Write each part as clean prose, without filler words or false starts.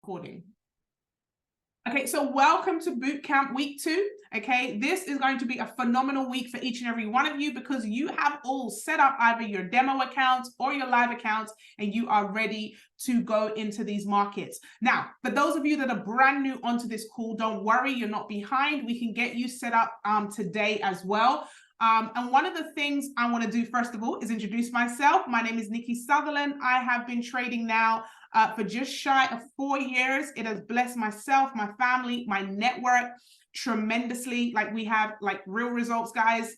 Recording. Okay, so welcome to Bootcamp Week 2. Okay, this is going to be a phenomenal week for each and every one of you because you have all set up either your demo accounts or your live accounts and you are ready to go into these markets. Now, for those of you that are brand new onto this call, don't worry, you're not behind. We can get you set up today as well. And one of the things I want to do, first of all, is introduce myself. My name is Nikki Sutherland. I have been trading now for just shy of 4 years. It has blessed myself, my family, my network tremendously. Like, we have like real results, guys.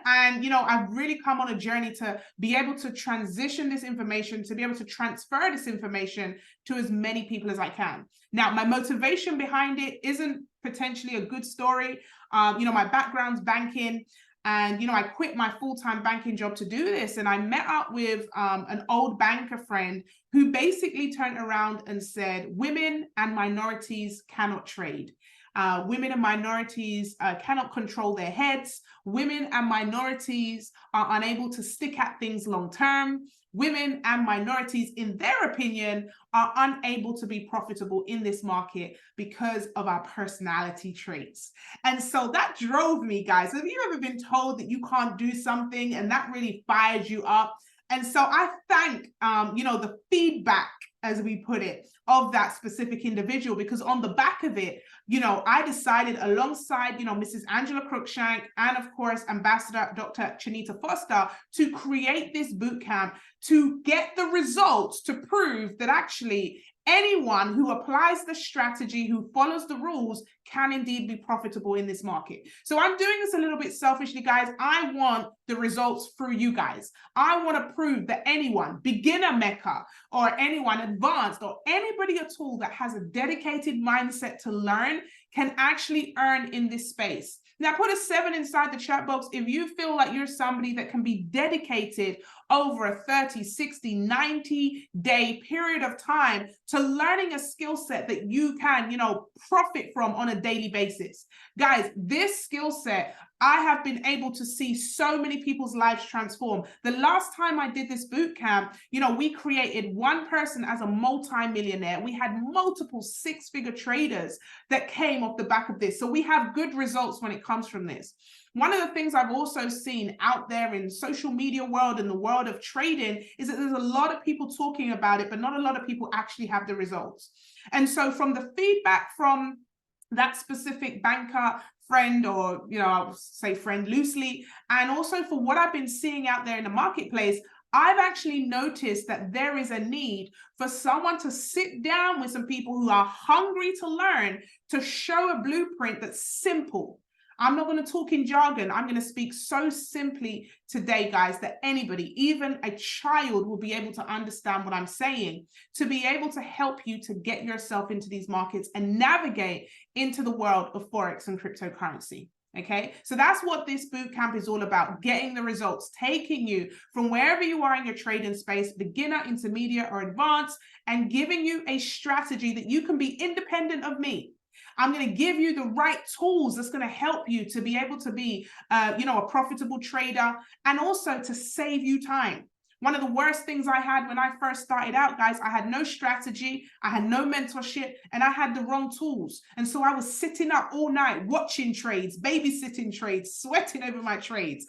And, you know, I've really come on a journey to be able to transition this information, to be able to transfer this information to as many people as I can. Now, my motivation behind it isn't potentially a good story. You know, my background's banking. And, you know, I quit my full-time banking job to do this. And I met up with an old banker friend who basically turned around and said, women and minorities cannot trade. Women and minorities cannot control their heads. Women and minorities are unable to stick at things long term. Women and minorities, in their opinion, are unable to be profitable in this market because of our personality traits. And so that drove me, guys. Have you ever been told that you can't do something and that really fired you up? And so I thank, you know, the feedback, as we put it, of that specific individual, because on the back of it, you know, I decided alongside, you know, Mrs. Angela Cruikshank and of course, Ambassador Dr. Chanita Foster to create this bootcamp to get the results to prove that actually anyone who applies the strategy, who follows the rules, can indeed be profitable in this market. So I'm doing this a little bit selfishly, guys. I want the results through you guys. I want to prove that anyone, beginner Mecca, or anyone advanced, or anybody at all that has a dedicated mindset to learn can actually earn in this space. Now, put a 7 inside the chat box if you feel like you're somebody that can be dedicated over a 30, 60, 90-day period of time to learning a skill set that you can, you know, profit from on a daily basis. Guys, this skill set, I have been able to see so many people's lives transform. The last time I did this boot camp, you know, we created one person as a multi-millionaire. We had multiple 6-figure traders that came off the back of this. So we have good results when it comes from this. One of the things I've also seen out there in social media world and the world of trading is that there's a lot of people talking about it, but not a lot of people actually have the results. And so from the feedback from that specific banker friend, or, you know, I'll say friend loosely, and also for what I've been seeing out there in the marketplace, I've actually noticed that there is a need for someone to sit down with some people who are hungry to learn, to show a blueprint that's simple. I'm not going to talk in jargon. I'm going to speak so simply today, guys, that anybody, even a child, will be able to understand what I'm saying, to be able to help you to get yourself into these markets and navigate into the world of Forex and cryptocurrency. Okay, so that's what this bootcamp is all about, getting the results, taking you from wherever you are in your trading space, beginner, intermediate, or advanced, and giving you a strategy that you can be independent of me. I'm going to give you the right tools that's going to help you to be able to be, you know, a profitable trader, and also to save you time. One of the worst things I had when I first started out, guys, I had no strategy, I had no mentorship, and I had the wrong tools. And so I was sitting up all night watching trades, babysitting trades, sweating over my trades,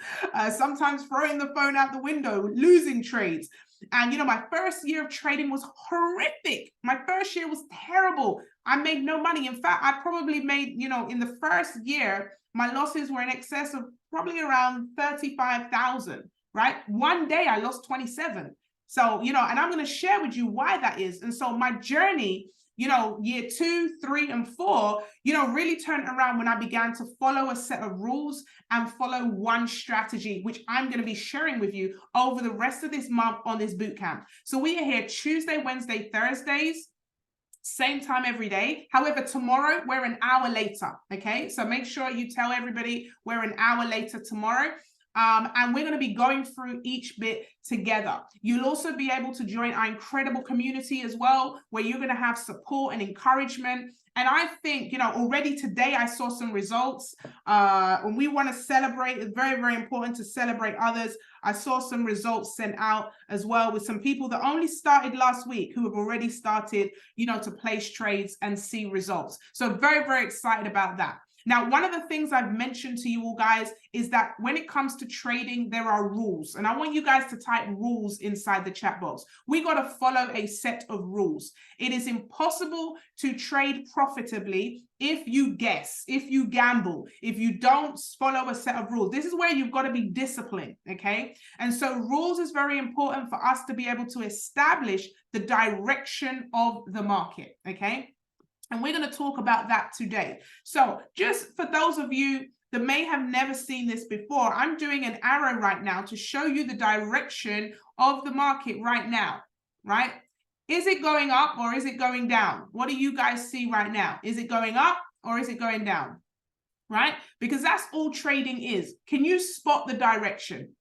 sometimes throwing the phone out the window, losing trades. And, you know, my first year of trading was horrific. My first year was terrible. I made no money. In fact, I probably made, you know, in the first year, my losses were in excess of probably around 35,000, right? One day I lost 27. So, you know, and I'm going to share with you why that is. And so my journey, you know, year 2, 3, and 4, you know, really turned around when I began to follow a set of rules and follow one strategy, which I'm going to be sharing with you over the rest of this month on this bootcamp. So we are here Tuesday, Wednesday, Thursdays, same time every day. However, tomorrow we're an hour later. Okay, so make sure you tell everybody we're an hour later tomorrow. And we're going to be going through each bit together. You'll also be able to join our incredible community as well, where you're going to have support and encouragement. And I think, already today I saw some results. And we want to celebrate. It's very, very important to celebrate others. I saw some results sent out as well with some people that only started last week who have already started, to place trades and see results. So very, very excited about that. Now, one of the things I've mentioned to you all guys is that when it comes to trading, there are rules. And I want you guys to type rules inside the chat box. We got to follow a set of rules. It is impossible to trade profitably if you guess, if you gamble, if you don't follow a set of rules. This is where you've got to be disciplined, okay? And so rules is very important for us to be able to establish the direction of the market, okay? And we're going to talk about that today. So just for those of you that may have never seen this before, I'm doing an arrow right now to show you the direction of the market right now, right? Is it going up or is it going down? What do you guys see right now? Is it going up or is it going down, right? Because that's all trading is. Can you spot the direction?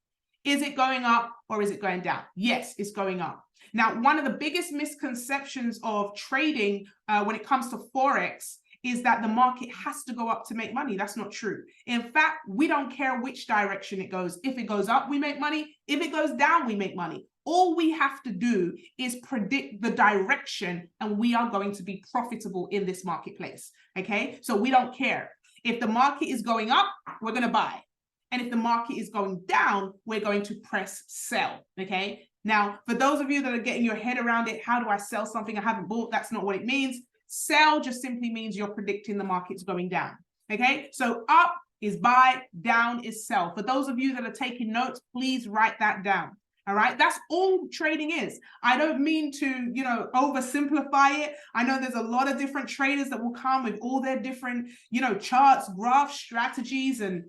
Is it going up or is it going down? Yes, it's going up. Now, one of the biggest misconceptions of trading when it comes to Forex is that the market has to go up to make money. That's not true. In fact, we don't care which direction it goes. If it goes up, we make money. If it goes down, we make money. All we have to do is predict the direction and we are going to be profitable in this marketplace, okay? So we don't care. If the market is going up, we're going to buy. And if the market is going down, we're going to press sell, okay? Now, for those of you that are getting your head around it, how do I sell something I haven't bought? That's not what it means. Sell just simply means you're predicting the market's going down, okay? So up is buy, down is sell. For those of you that are taking notes, please write that down, all right? That's all trading is. I don't mean to, oversimplify it. I know there's a lot of different traders that will come with all their different, charts, graphs, strategies, and,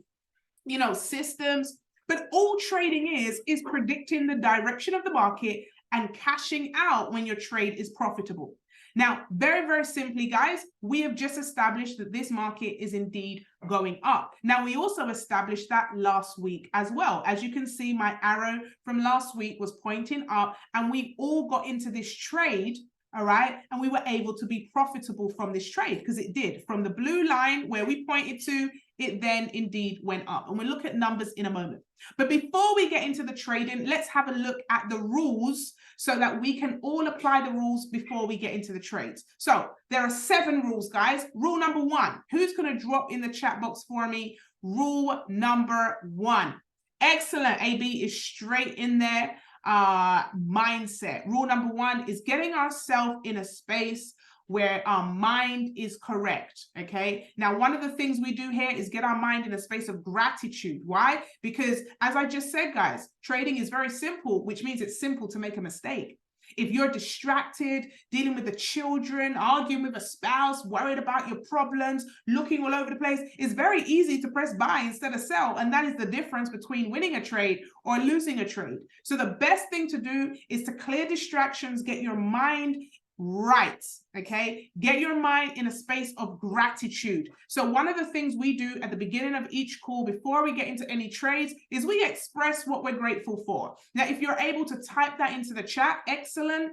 systems. But all trading is predicting the direction of the market and cashing out when your trade is profitable. Now, very, very simply, guys, we have just established that this market is indeed going up. Now, we also established that last week as well. As you can see, my arrow from last week was pointing up and we all got into this trade, all right? And we were able to be profitable from this trade because it did. From the blue line where we pointed to, it then indeed went up. And we'll look at numbers in a moment. But before we get into the trading, let's have a look at the rules so that we can all apply the rules before we get into the trades. So there are 7 rules, guys. Rule number 1, who's going to drop in the chat box for me? Rule number 1. Excellent. AB is straight in there. Mindset. Rule number 1 is getting ourselves in a space where our mind is correct, okay? Now, one of the things we do here is get our mind in a space of gratitude. Why? Because as I just said, guys, trading is very simple, which means it's simple to make a mistake. If you're distracted, dealing with the children, arguing with a spouse, worried about your problems, looking all over the place, it's very easy to press buy instead of sell. And that is the difference between winning a trade or losing a trade. So the best thing to do is to clear distractions, get your mind right, okay? Get your mind in a space of gratitude. So one of the things we do at the beginning of each call before we get into any trades is we express what we're grateful for. Now, if you're able to type that into the chat, excellent.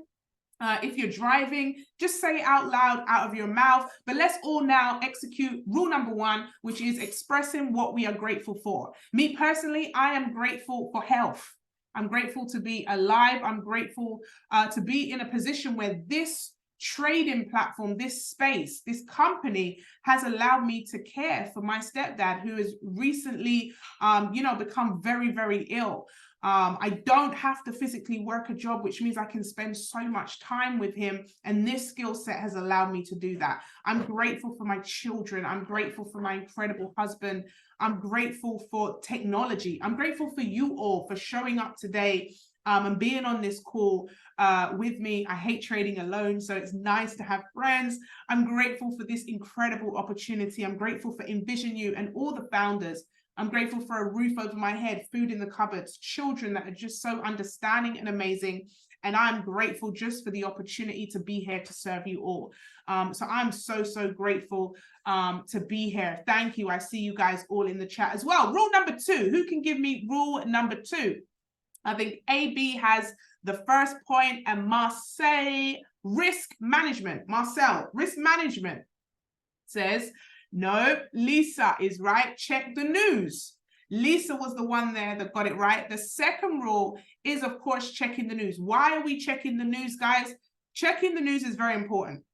If you're driving, just say it out loud, out of your mouth. But let's all now execute rule number 1, which is expressing what we are grateful for. Me personally, I am grateful for health. I'm grateful to be alive. I'm grateful to be in a position where this trading platform, this space, this company has allowed me to care for my stepdad who has recently, become very, very ill. I don't have to physically work a job, which means I can spend so much time with him. And this skill set has allowed me to do that. I'm grateful for my children. I'm grateful for my incredible husband. I'm grateful for technology. I'm grateful for you all for showing up today and being on this call with me. I hate trading alone, so it's nice to have friends. I'm grateful for this incredible opportunity. I'm grateful for Envision You and all the founders. I'm grateful for a roof over my head, food in the cupboards, children that are just so understanding and amazing. And I'm grateful just for the opportunity to be here to serve you all. So I'm so, so grateful to be here. Thank you. I see you guys all in the chat as well. Rule number 2, who can give me rule number 2? I think AB has the first point, and Marseille, risk management. Marcel, risk management says, no, Lisa is right. Check the news. Lisa was the one there that got it right. The second rule is, of course, checking the news. Why are we checking the news, guys? Checking the news is very important.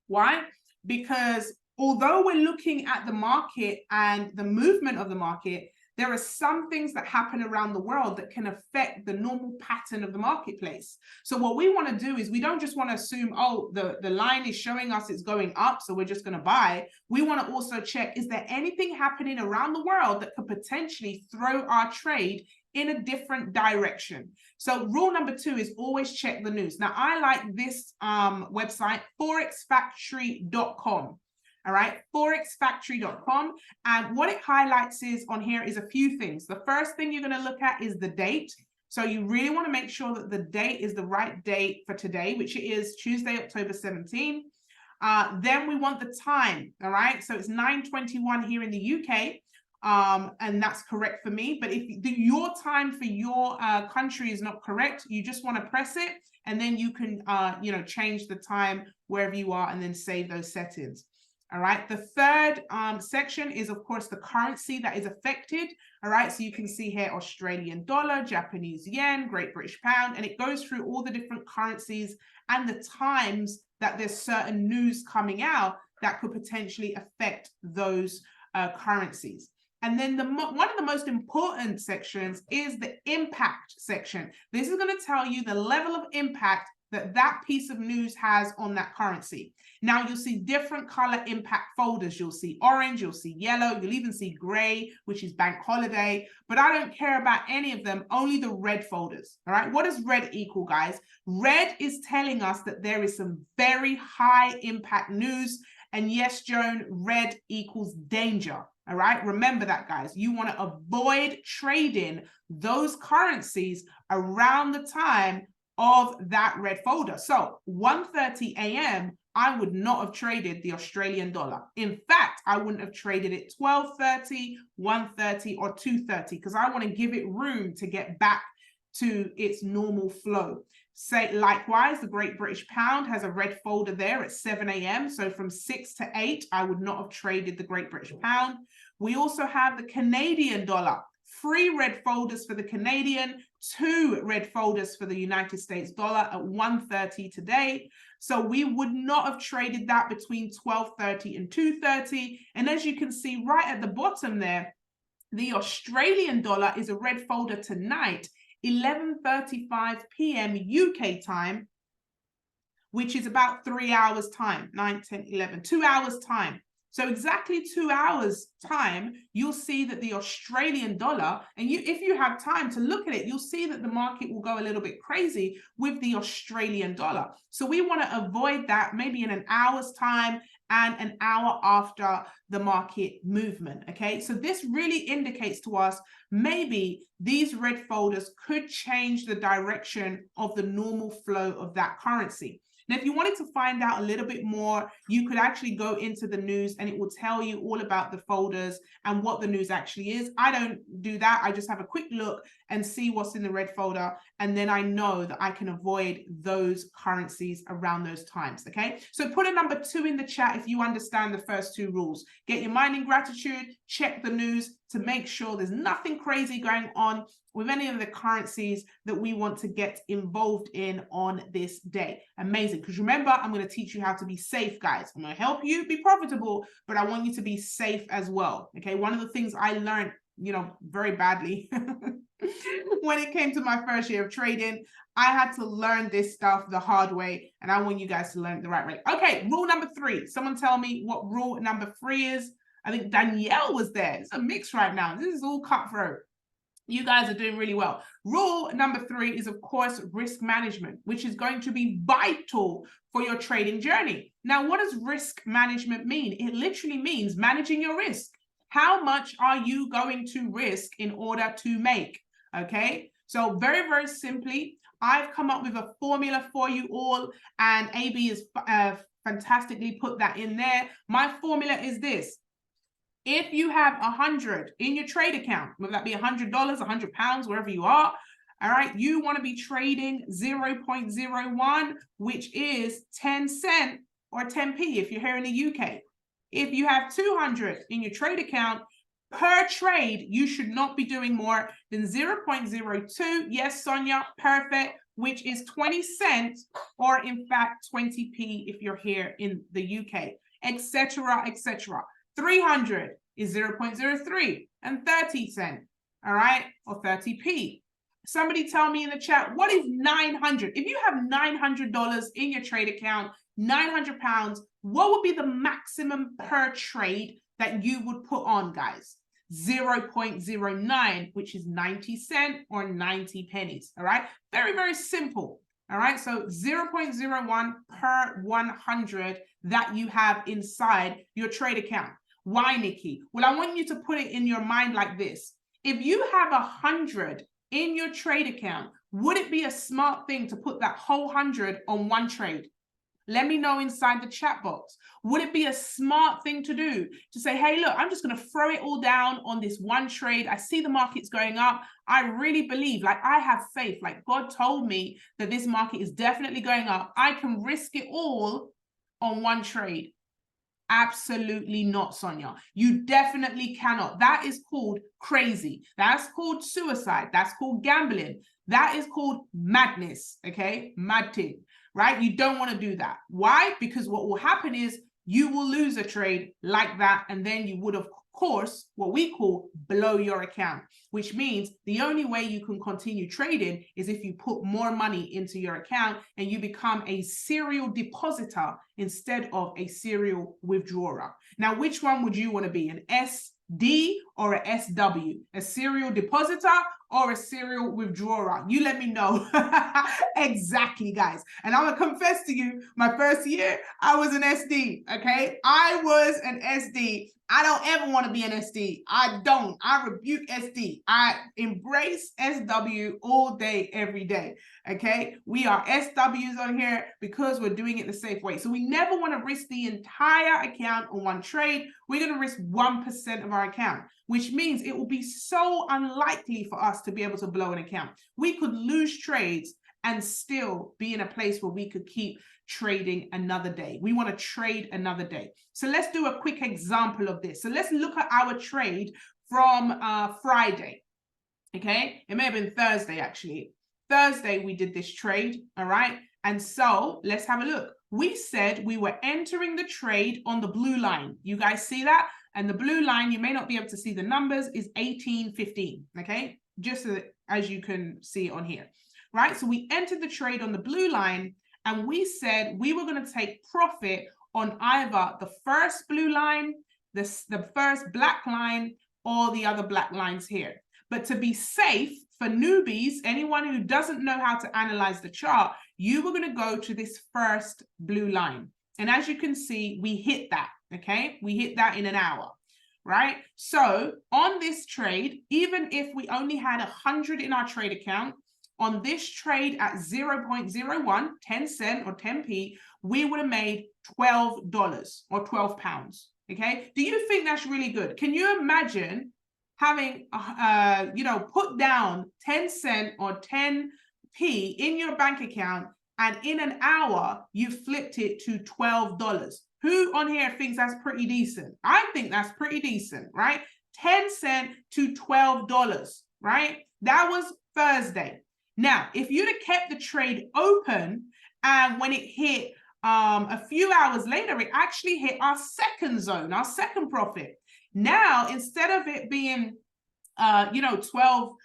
Why? Because although we're looking at the market and the movement of the market, there are some things that happen around the world that can affect the normal pattern of the marketplace. So what we want to do is we don't just want to assume, oh, the line is showing us it's going up, so we're just going to buy. We want to also check, is there anything happening around the world that could potentially throw our trade in a different direction? So rule number 2 is always check the news. Now, I like this website, forexfactory.com. All right, forexfactory.com. And what it highlights is on here is a few things. The first thing you're going to look at is the date. So you really want to make sure that the date is the right date for today, which it is Tuesday, October 17. Then we want the time. All right, so it's 9:21 here in the UK. And that's correct for me. But if your time for your country is not correct, you just want to press it, and then you can change the time wherever you are and then save those settings. All right, the third section is, of course, the currency that is affected. All right, so you can see here Australian dollar, Japanese yen, Great British pound, and it goes through all the different currencies and the times that there's certain news coming out that could potentially affect those currencies. And then one of the most important sections is the impact section. This is going to tell you the level of impact that piece of news has on that currency. Now, you'll see different color impact folders. You'll see orange, you'll see yellow, you'll even see gray, which is bank holiday, but I don't care about any of them, only the red folders. All right, what does red equal, guys? Red is telling us that there is some very high impact news. And yes, Joan, red equals danger. All right, remember that, guys. You want to avoid trading those currencies around the time of that red folder. So 1:30 a.m., I would not have traded the Australian dollar. In fact, I wouldn't have traded it 12:30, 1:30, or 2:30, because I want to give it room to get back to its normal flow. Say likewise, the Great British Pound has a red folder there at 7 a.m. So from 6 to 8, I would not have traded the Great British Pound. We also have the Canadian dollar. 3 red folders for the Canadian, 2 red folders for the United States dollar at 1:30 today. So we would not have traded that between 12:30 and 2:30. And as you can see right at the bottom there, the Australian dollar is a red folder tonight, 11:35 p.m. UK time, which is about 3 hours time, 9, 10, 11, 2 hours time. So exactly 2 hours time, you'll see that the Australian dollar, and if you have time to look at it, you'll see that the market will go a little bit crazy with the Australian dollar. So we want to avoid that maybe in an hour's time and an hour after the market movement, okay? So this really indicates to us maybe these red folders could change the direction of the normal flow of that currency. Now, if you wanted to find out a little bit more, you could actually go into the news and it will tell you all about the folders and what the news actually is. I don't do that. I just have a quick look and see what's in the red folder. And then I know that I can avoid those currencies around those times, okay? So put a number 2 in the chat if you understand the first 2 rules. Get your mind in gratitude, check the news to make sure there's nothing crazy going on with any of the currencies that we want to get involved in on this day. Amazing, because remember, I'm going to teach you how to be safe, guys. I'm going to help you be profitable, but I want you to be safe as well, okay? One of the things I learned, very badly when it came to my first year of trading, I had to learn this stuff the hard way, and I want you guys to learn it the right way. Okay, rule number 3. Someone tell me what rule number 3 is. I think Danielle was there. It's a mix right now. This is all cutthroat. You guys are doing really well. Rule number 3 is, of course, risk management, which is going to be vital for your trading journey. Now, what does risk management mean? It literally means managing your risk. How much are you going to risk in order to make? Okay, so very, very simply, I've come up with a formula for you all, and AB has fantastically put that in there. My formula is this. If you have 100 in your trade account, whether that be $100, £100, wherever you are, all right, you want to be trading 0.01, which is 10 cents or 10p if you're here in the UK. If you have 200 in your trade account, per trade, you should not be doing more than 0.02. Yes, Sonia, perfect, which is 20 cents, or in fact, 20p if you're here in the UK, etc., etc. 300 is 0.03 and 30 cents, all right, or 30p. Somebody tell me in the chat, what is 900? If you have $900 in your trade account, £900, what would be the maximum per trade that you would put on, guys? 0.09, which is 90 cents or 90 pennies, all right? Very, very simple, all right? So 0.01 per 100 that you have inside your trade account. Why, Nikki? Well, I want you to put it in your mind like this. If you have 100 in your trade account, would it be a smart thing to put that whole 100 on one trade? Let me know inside the chat box. Would it be a smart thing to do to say, hey, look, I'm just going to throw it all down on this one trade. I see the market's going up. I really believe, like I have faith, like God told me that this market is definitely going up. I can risk it all on one trade. Absolutely not, Sonia. You definitely cannot. That is called crazy. That's called suicide. That's called gambling. That is called madness, okay? Mad thing, right? You don't want to do that. Why? Because what will happen is you will lose a trade like that, and then you would, of course, what we call blow your account, which means the only way you can continue trading is if you put more money into your account and you become a serial depositor instead of a serial withdrawer. Now, which one would you want to be, an SD or a SW, a serial depositor or a serial withdrawer? You let me know. Exactly, guys. And I'm gonna confess to you, my first year, I was an SD, okay? I was an SD. I don't ever want to be an SD. I don't. I rebuke SD. I embrace SW all day, every day. Okay? We are SWs on here because we're doing it the safe way. So we never want to risk the entire account on one trade. We're going to risk 1% of our account, which means it will be so unlikely for us to be able to blow an account. We could lose trades and still be in a place where we could keep trading another day. We want to trade another day. So let's do a quick example of this. So let's look at our trade from Friday. Okay, it may have been Thursday actually. Thursday we did this trade, all right? And so let's have a look. We said we were entering the trade on the blue line. You guys see that? And the blue line, you may not be able to see the numbers, is 18.15, okay? Just as you can see on here, right? So we entered the trade on the blue line, and we said we were going to take profit on either the first blue line, the first black line, or the other black lines here. But to be safe for newbies, anyone who doesn't know how to analyze the chart, you were going to go to this first blue line. And as you can see, we hit that, okay? We hit that in an hour, right? So on this trade, even if we only had 100 in our trade account, on this trade at 0.01, 10 cents or 10p, we would have made $12 or 12 pounds, okay? Do you think that's really good? Can you imagine having, put down 10 cents or 10p in your bank account, and in an hour, you flipped it to $12? Who on here thinks that's pretty decent? I think that's pretty decent, right? 10 cents to $12, right? That was Thursday. Now, if you'd have kept the trade open, and when it hit a few hours later, it actually hit our second zone, our second profit. Now, instead of it being, $12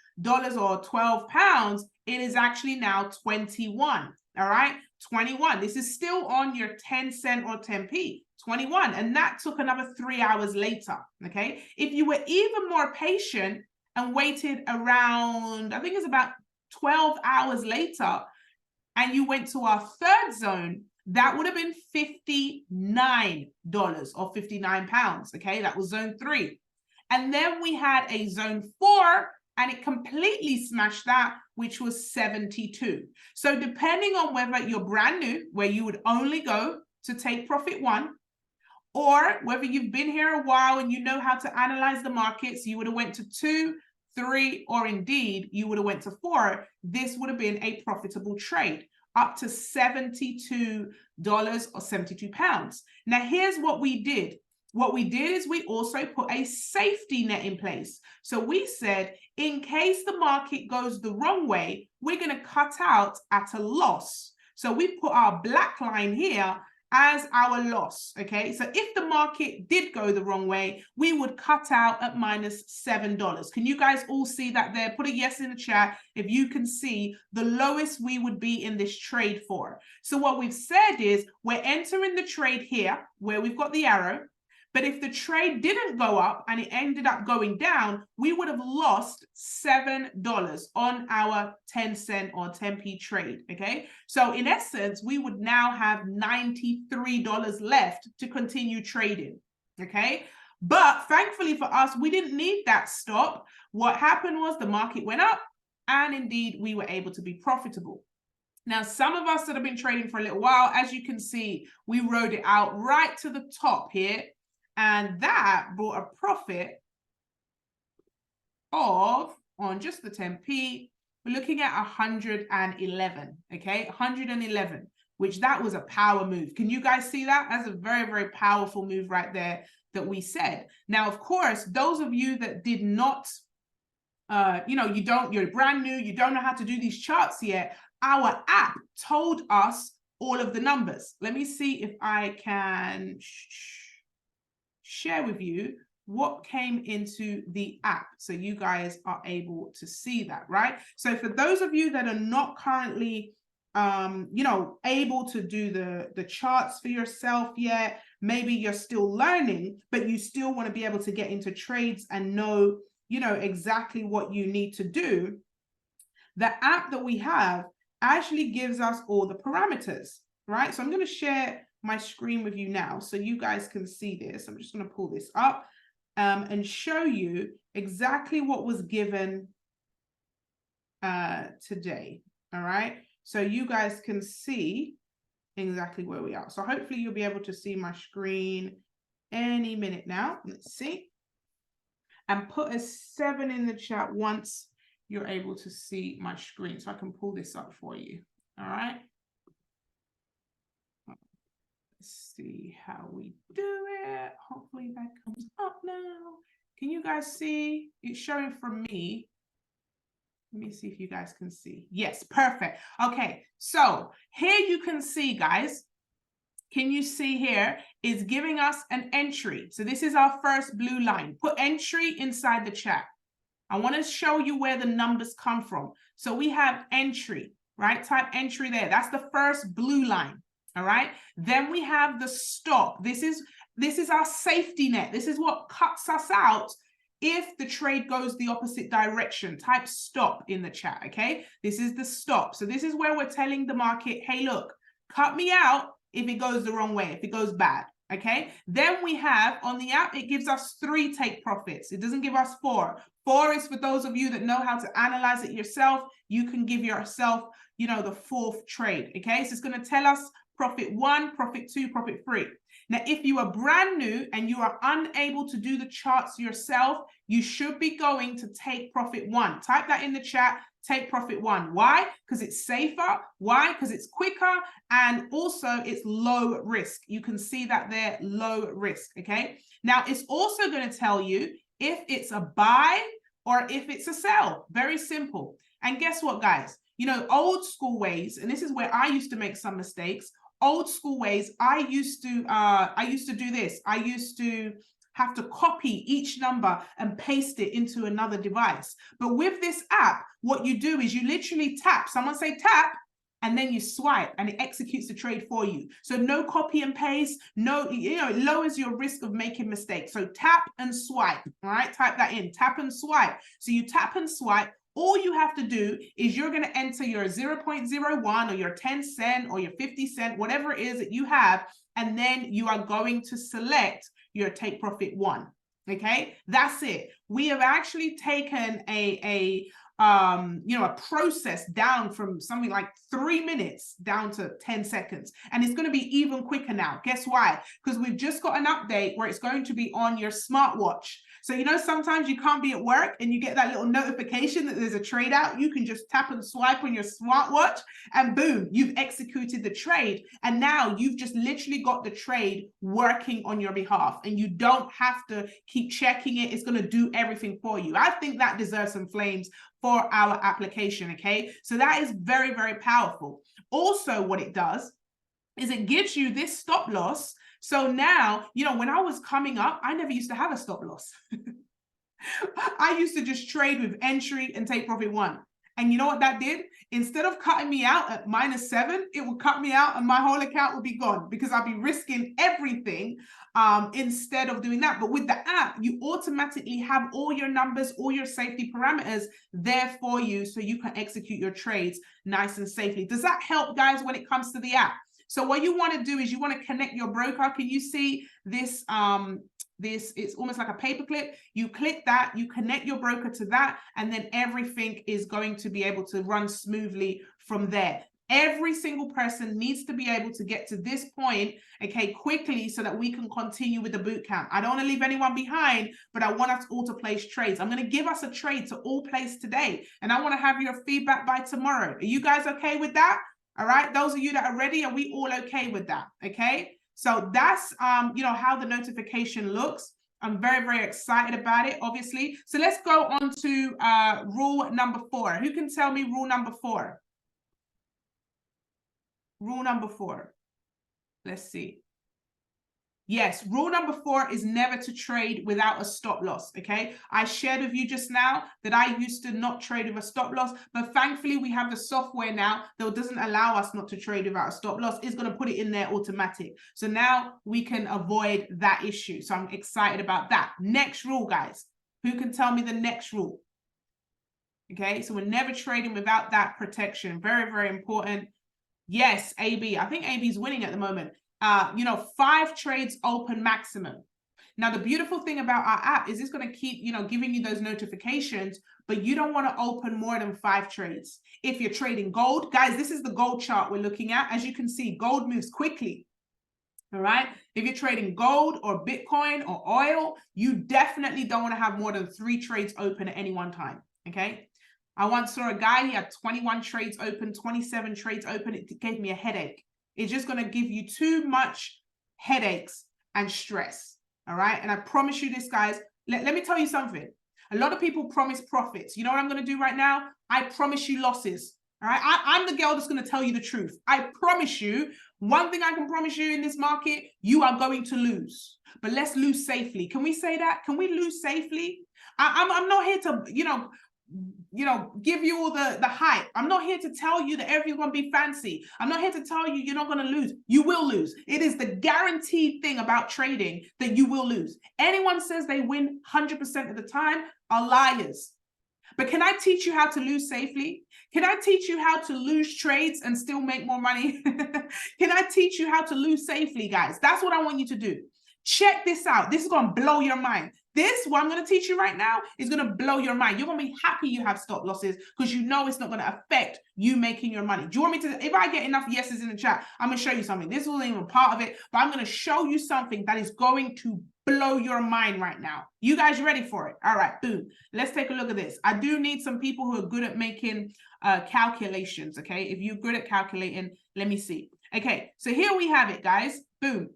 or 12 pounds, it is actually now 21. All right, 21. This is still on your 10 cent or 10p, 21. And that took another 3 hours later. Okay, if you were even more patient and waited around, I think it's about 12 hours later, and you went to our third zone, that would have been $59 or 59 pounds. Okay, that was zone 3. And then we had a zone 4 and it completely smashed that, which was 72. So depending on whether you're brand new, where you would only go to take profit 1, or whether you've been here a while and you know how to analyze the markets, you would have went to 2, 3, or indeed you would have went to 4, this would have been a profitable trade up to $72 or 72 pounds. Now, here's what we did. What we did is we also put a safety net in place. So we said, in case the market goes the wrong way, we're going to cut out at a loss. So we put our black line here as our loss, okay? So if the market did go the wrong way, we would cut out at -$7. Can you guys all see that there? Put a yes in the chat if you can see the lowest we would be in this trade for. So what we've said is we're entering the trade here where we've got the arrow, but if the trade didn't go up and it ended up going down, we would have lost $7 on our 10-cent or 10p trade, okay? So in essence, we would now have $93 left to continue trading, okay? But thankfully for us, we didn't need that stop. What happened was the market went up and indeed we were able to be profitable. Now, some of us that have been trading for a little while, as you can see, we rode it out right to the top here. And that brought a profit of, on just the 10p, we're looking at 111, okay? 111, which that was a power move. Can you guys see that? That's a very, very powerful move right there that we said. Now, of course, those of you that did not, you're brand new, you don't know how to do these charts yet, our app told us all of the numbers. Let me see if I can share with you what came into the app so you guys are able to see that, right? So for those of you that are not currently able to do the charts for yourself yet, maybe you're still learning, but you still want to be able to get into trades and know exactly what you need to do. The app that we have actually gives us all the parameters, right? So I'm going to share my screen with you now so you guys can see this. I'm just going to pull this up and show you exactly what was given today. All right, so you guys can see exactly where we are. So hopefully you'll be able to see my screen any minute now. Let's see, and put a 7 in the chat once you're able to see my screen so I can pull this up for you. All right, see how we do it. Hopefully that comes up now. Can you guys see? It's showing from me. Let me see if you guys can see. Yes, perfect. Okay, so here you can see, guys. Can you see here? It's giving us an entry. So this is our first blue line. Put entry inside the chat. I want to show you where the numbers come from. So we have entry, right? Type entry there. That's the first blue line. All right, then we have the stop. This is our safety net. This is what cuts us out if the trade goes the opposite direction. Type stop in the chat, okay? This is the stop. So this is where we're telling the market, hey, look, cut me out if it goes the wrong way, if it goes bad, okay? Then we have, on the app, it gives us 3 take profits. It doesn't give us 4. 4 is for those of you that know how to analyze it yourself. You can give yourself, the 4th trade, okay? So it's going to tell us profit 1, profit 2, profit 3. Now, if you are brand new and you are unable to do the charts yourself, you should be going to take profit 1. Type that in the chat, take profit 1. Why? Because it's safer. Why? Because it's quicker. And also it's low risk. You can see that there, low risk, okay? Now, it's also going to tell you if it's a buy or if it's a sell. Very simple. And guess what, guys? Old school ways, and this is where I used to make some mistakes. Old school ways, I used to do this. I used to have to copy each number and paste it into another device. But with this app, what you do is you literally tap. Someone say tap, and then you swipe, and it executes the trade for you. So no copy and paste. No, it lowers your risk of making mistakes. So tap and swipe. All right, type that in. Tap and swipe. So you tap and swipe. All you have to do is you're going to enter your 0.01 or your 10 cent or your 50 cent, whatever it is that you have, and then you are going to select your take profit 1. Okay, that's it. We have actually taken a process down from something like 3 minutes down to 10 seconds. And it's going to be even quicker now. Guess why? Because we've just got an update where it's going to be on your smartwatch. So, you know, sometimes you can't be at work and you get that little notification that there's a trade out. You can just tap and swipe on your smartwatch and boom, you've executed the trade. And now you've just literally got the trade working on your behalf and you don't have to keep checking it. It's going to do everything for you. I think that deserves some flames for our application, okay? So that is very, very powerful. Also, what it does is it gives you this stop loss. So now, you know, when I was coming up, I never used to have a stop loss. I used to just trade with entry and take profit 1. And you know what that did? Instead of cutting me out at -7, it would cut me out and my whole account would be gone because I'll be risking everything instead of doing that. But with the app, you automatically have all your numbers, all your safety parameters there for you so you can execute your trades nice and safely. Does that help, guys, when it comes to the app? So what you want to do is you want to connect your broker. Can you see this? It's almost like a paperclip. You click that, you connect your broker to that, and then everything is going to be able to run smoothly from there. Every single person needs to be able to get to this point, okay, quickly so that we can continue with the bootcamp. I don't want to leave anyone behind, but I want us all to place trades. I'm going to give us a trade to all place today, and I want to have your feedback by tomorrow. Are you guys okay with that? All right, those of you that are ready, are we all okay with that? Okay, so that's how the notification looks. I'm very, very excited about it, obviously. So let's go on to rule number 4. Who can tell me rule number 4? Rule number 4. Let's see. Yes, rule number 4 is never to trade without a stop loss, okay? I shared with you just now that I used to not trade with a stop loss, but thankfully we have the software now that doesn't allow us not to trade without a stop loss. It's going to put it in there automatic. So now we can avoid that issue. So I'm excited about that. Next rule, guys. Who can tell me the next rule? Okay, so we're never trading without that protection. Very, very important. Yes, AB. I think AB is winning at the moment. 5 trades open maximum. Now, the beautiful thing about our app is it's going to keep, giving you those notifications, but you don't want to open more than 5 trades. If you're trading gold, guys, this is the gold chart we're looking at. As you can see, gold moves quickly. All right. If you're trading gold or Bitcoin or oil, you definitely don't want to have more than 3 trades open at any one time. Okay. I once saw a guy, he had 21 trades open, 27 trades open. It gave me a headache. It's just going to give you too much headaches and stress. All right. And I promise you this, guys. Let me tell you something. A lot of people promise profits. You know what I'm going to do right now? I promise you losses. All right. I'm the girl that's going to tell you the truth. I promise you. One thing I can promise you in this market, you are going to lose. But let's lose safely. Can we say that? Can we lose safely? I'm not here to, give you all the hype. I'm not here to tell you that everything's going to be fancy. I'm not here to tell you you're not going to lose. You will lose. It is the guaranteed thing about trading that you will lose. Anyone says they win 100% of the time are liars. But can I teach you how to lose safely? Can I teach you how to lose trades and still make more money? Can I teach you how to lose safely, guys? That's what I want you to do. Check this out. This is going to blow your mind. This, what I'm going to teach you right now, is going to blow your mind. You're going to be happy you have stop losses because you know it's not going to affect you making your money. Do you want me to, if I get enough yeses in the chat, I'm going to show you something. This wasn't even part of it, but I'm going to show you something that is going to blow your mind right now. You guys ready for it? All right, boom. Let's take a look at this. I do need some people who are good at making calculations, okay? If you're good at calculating, let me see. Okay, so here we have it, guys. Boom.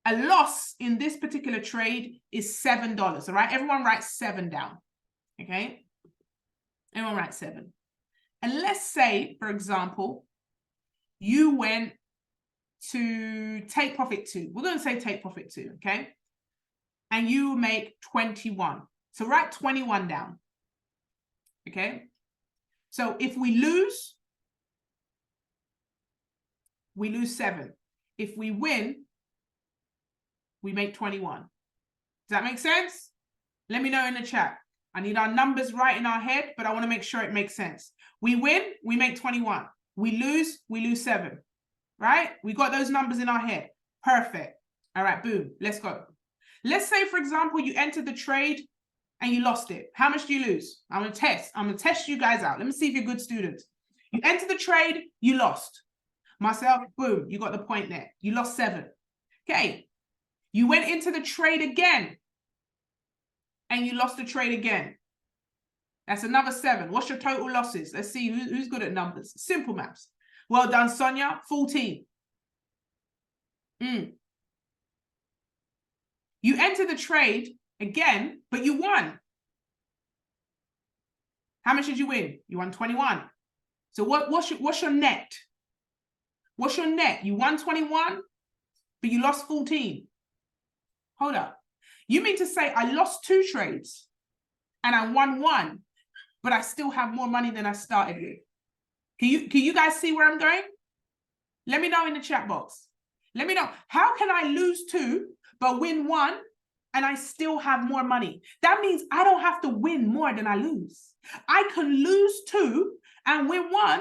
A loss in this particular trade is $7, all right? Everyone write 7 down, okay? Everyone write 7. And let's say, for example, you went to take profit 2. We're going to say take profit 2, okay? And you make 21. So write 21 down, okay? So if we lose 7. If we win, we make 21. Does that make sense? Let me know in the chat. I need our numbers right in our head, but I want to make sure it makes sense. We win, we make 21. We lose 7. Right? We got those numbers in our head. Perfect. All right, boom. Let's go. Let's say, for example, you entered the trade and you lost it. How much do you lose? I'm going to test you guys out. Let me see if you're good students. You entered the trade, you lost. Myself, boom, you got the point there. You lost 7. Okay. You went into the trade again and you lost the trade again. That's another 7. What's your total losses? Let's see who's good at numbers. Simple maths. Well done, Sonia. 14. You enter the trade again, but you won. How much did you win? You won 21. So what's your net? What's your net? You won 21, but you lost 14. Hold up. You mean to say I lost 2 trades and I won 1, but I still have more money than I started with? Can you guys see where I'm going? Let me know in the chat box. Let me know. How can I lose 2 but win 1 and I still have more money? That means I don't have to win more than I lose. I can lose 2 and win 1.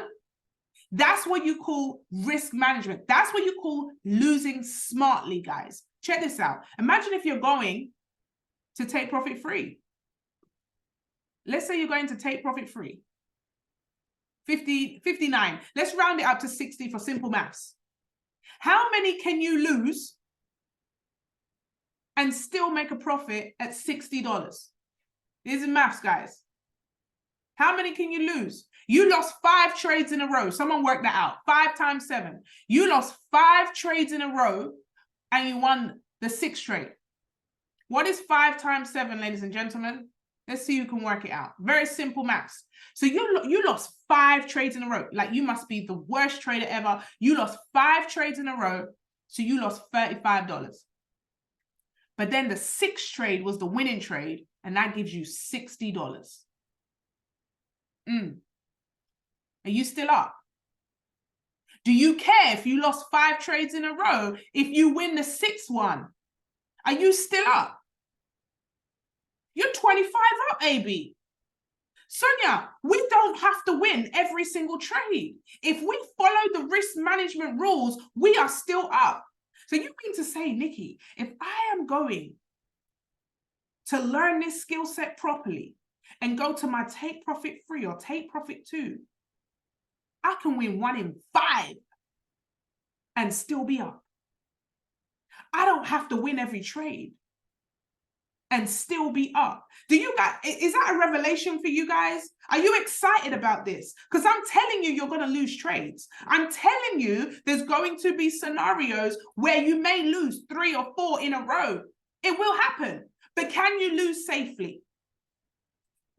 That's what you call risk management. That's what you call losing smartly, guys. Check this out. Imagine if you're going to take profit free. Let's say you're going to take profit free. 59. Let's round it up to 60 for simple maths. How many can you lose and still make a profit at $60? This is maths, guys. How many can you lose? You lost 5 trades in a row. Someone worked that out. 5 times 7. You lost 5 trades in a row and you won the 6th trade. What is 5 times 7, ladies and gentlemen? Let's see who can work it out. Very simple maths. So you lost 5 trades in a row. Like, you must be the worst trader ever. You lost 5 trades in a row. So you lost $35. But then the 6th trade was the winning trade, and that gives you $60. Are you still up? Do you care if you lost 5 trades in a row? If you win the 6th one, are you still up? You're 25 up, AB. Sonia, we don't have to win every single trade. If we follow the risk management rules, we are still up. So you mean to say, Nikki, if I am going to learn this skill set properly and go to my take profit 3 or take profit 2, I can win 1 in 5 and still be up. I don't have to win every trade and still be up. Do you guys, is that a revelation for you guys? Are you excited about this? Because I'm telling you, you're going to lose trades. I'm telling you, there's going to be scenarios where you may lose 3 or 4 in a row. It will happen. But can you lose safely?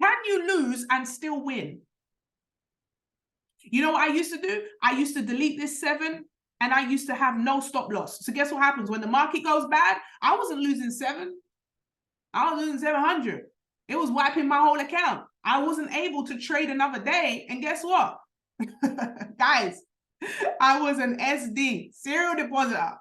Can you lose and still win? You know what I used to do? I used to delete this 7 and I used to have no stop loss. So guess what happens? When the market goes bad, I wasn't losing 7. I was losing 700. It was wiping my whole account. I wasn't able to trade another day. And guess what? Guys, I was an SD, serial depositor.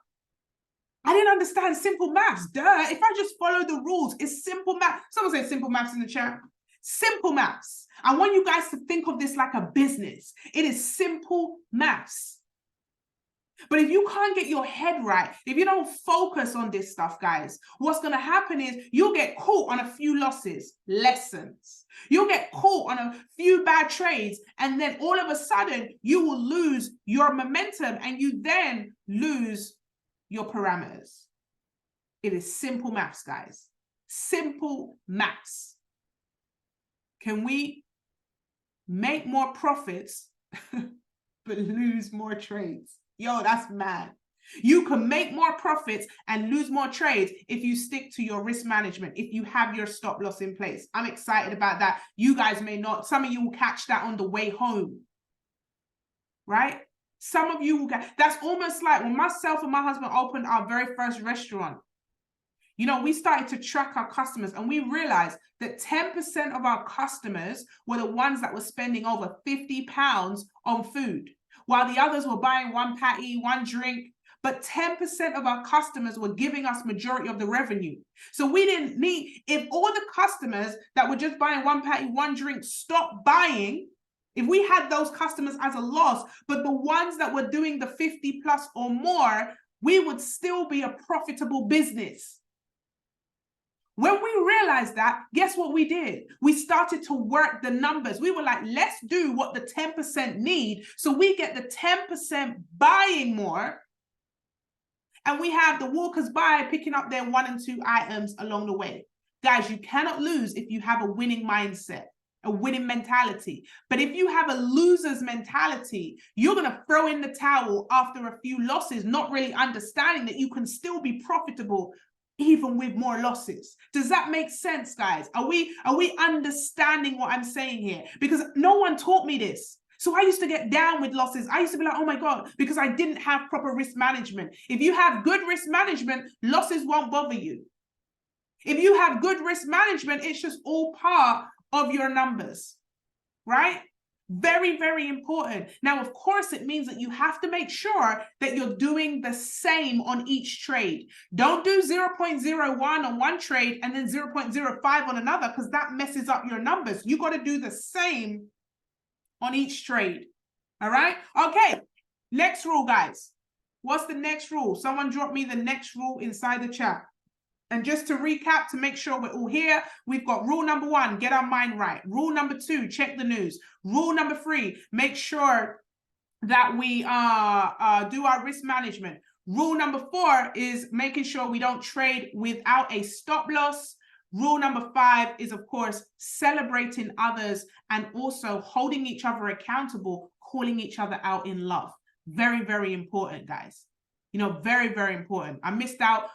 I didn't understand simple maths. Duh. If I just follow the rules, it's simple math. Someone said simple maths in the chat. Simple maths. I want you guys to think of this like a business. It is simple maths. But if you can't get your head right, if you don't focus on this stuff, guys, what's going to happen is you'll get caught on a few losses, lessons. You'll get caught on a few bad trades, and then all of a sudden you will lose your momentum and you then lose your parameters. It is simple maths, guys. Simple maths. Can we make more profits but lose more trades? Yo, that's mad. You can make more profits and lose more trades if you stick to your risk management, if you have your stop loss in place. I'm excited about that. You guys may not. Some of you will catch that on the way home, right? Some of you will get, that's almost like when myself and my husband opened our very first restaurant. You know, we started to track our customers and we realized that 10% of our customers were the ones that were spending over £50 on food, while the others were buying 1 patty, 1 drink. But 10% of our customers were giving us majority of the revenue. So we didn't need, if all the customers that were just buying 1 patty, 1 drink stopped buying, if we had those customers as a loss, but the ones that were doing the 50 plus or more, we would still be a profitable business. When we realized that, guess what we did? We started to work the numbers. We were like, let's do what the 10% need so we get the 10% buying more. And we have the walkers buy picking up their 1 and 2 items along the way. Guys, you cannot lose if you have a winning mindset, a winning mentality. But if you have a loser's mentality, you're going to throw in the towel after a few losses, not really understanding that you can still be profitable even with more losses. Does that make sense, guys? Are we understanding what I'm saying here? Because no one taught me this. So I used to get down with losses. I used to be like, oh my God, because I didn't have proper risk management. If you have good risk management, losses won't bother you. If you have good risk management, it's just all part of your numbers, right? Very, very important. Now, of course, it means that you have to make sure that you're doing the same on each trade. Don't do 0.01 on one trade and then 0.05 on another, because that messes up your numbers. You got to do the same on each trade. All right? Okay. Next rule, guys. What's the next rule? Someone drop me the next rule inside the chat. And just to recap, to make sure we're all here, we've got rule number 1, get our mind right. Rule number 2, check the news. Rule number 3, make sure that we do our risk management. Rule number 4 is making sure we don't trade without a stop loss. Rule number 5 is, of course, celebrating others and also holding each other accountable, calling each other out in love. Very, very important, guys. You know, very, very important. I missed out.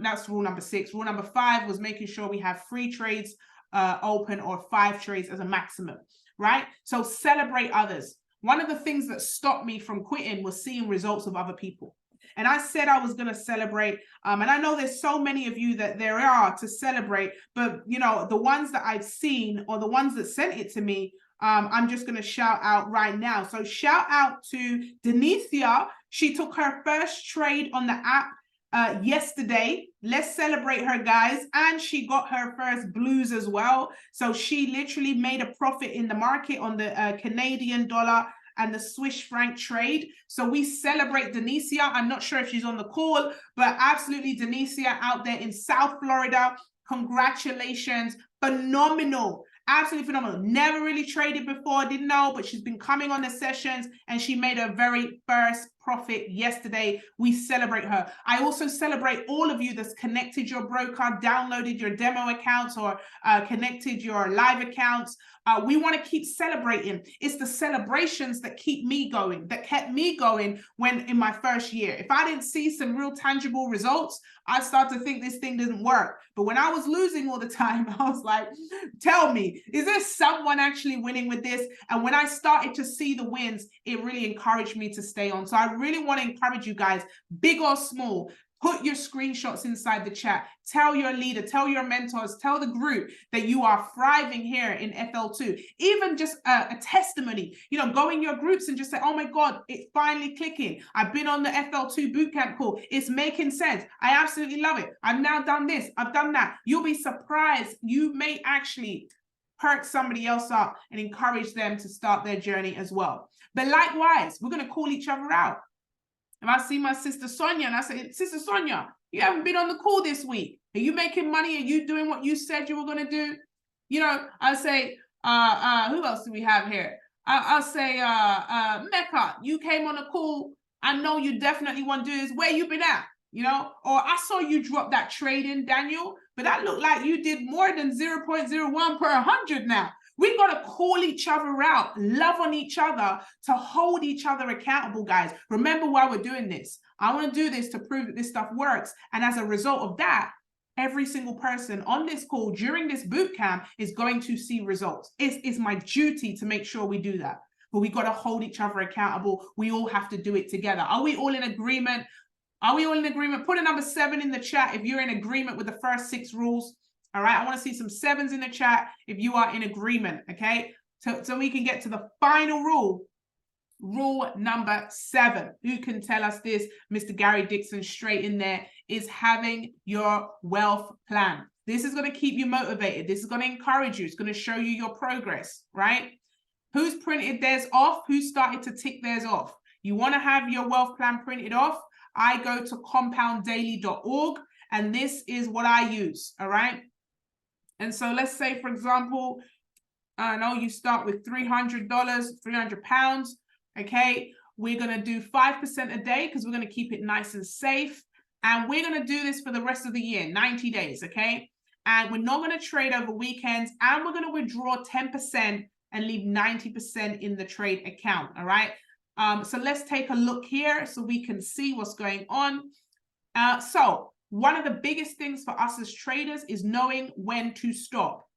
That's rule number 6. Rule number 5 was making sure we have 3 trades open or 5 trades as a maximum, right? So celebrate others. One of the things that stopped me from quitting was seeing results of other people. And I said I was going to celebrate. And I know there's so many of you that there are to celebrate, but you know, the ones that I've seen or the ones that sent it to me, I'm just going to shout out right now. So shout out to Denicia. She took her first trade on the app yesterday. Let's celebrate her, guys. And she got her first blues as well. So she literally made a profit in the market on the Canadian dollar and the Swiss franc trade. So we celebrate Denicia. I'm not sure if she's on the call, but absolutely Denicia out there in South Florida. Congratulations. Phenomenal. Absolutely phenomenal. Never really traded before, didn't know, but she's been coming on the sessions and she made her very first profit yesterday. We celebrate her. I also celebrate all of you that's connected your broker, downloaded your demo accounts or connected your live accounts. We want to keep celebrating. It's the celebrations that keep me going, that kept me going when in my first year. If I didn't see some real tangible results, I'd start to think this thing didn't work. But when I was losing all the time, I was like, tell me, is there someone actually winning with this? And when I started to see the wins, it really encouraged me to stay on. So I really want to encourage you guys, big or small, put your screenshots inside the chat. Tell your leader, tell your mentors, tell the group that you are thriving here in FL2. Even just a testimony, you know, go in your groups and just say, oh my God, it's finally clicking. I've been on the FL2 bootcamp call. It's making sense. I absolutely love it. I've now done this. I've done that. You'll be surprised. You may actually perk somebody else up and encourage them to start their journey as well. But likewise, we're going to call each other out. If I see my sister Sonia and I say, Sister Sonia, you haven't been on the call this week. Are you making money? Are you doing what you said you were going to do? You know, I say, who else do we have here? I'll say, Mecca, you came on a call. I know you definitely want to do this. Where you been at? You know, or I saw you drop that trade in, Daniel, but that looked like you did more than 0.01 per 100 now. We've got to call each other out, love on each other, to hold each other accountable, guys. Remember why we're doing this. I want to do this to prove that this stuff works. And as a result of that, every single person on this call during this boot camp is going to see results. It's my duty to make sure we do that. But we got to hold each other accountable. We all have to do it together. Are we all in agreement? Are we all in agreement? Put a number 7 in the chat if you're in agreement with the first 6 rules. All right, I want to see some 7s in the chat if you are in agreement, okay? So we can get to the final rule, rule number 7. Who can tell us this? Mr. Gary Dixon, straight in there, is having your wealth plan. This is going to keep you motivated. This is going to encourage you. It's going to show you your progress, right? Who's printed theirs off? Who started to tick theirs off? You want to have your wealth plan printed off? I go to compounddaily.org. And this is what I use, all right? And so let's say, for example, I know you start with $300, 300 pounds, okay? We're gonna do 5% a day because we're gonna keep it nice and safe. And we're gonna do this for the rest of the year, 90 days, okay? And we're not gonna trade over weekends, and we're gonna withdraw 10% and leave 90% in the trade account, all right? So let's take a look here so we can see what's going on. So one of the biggest things for us as traders is knowing when to stop.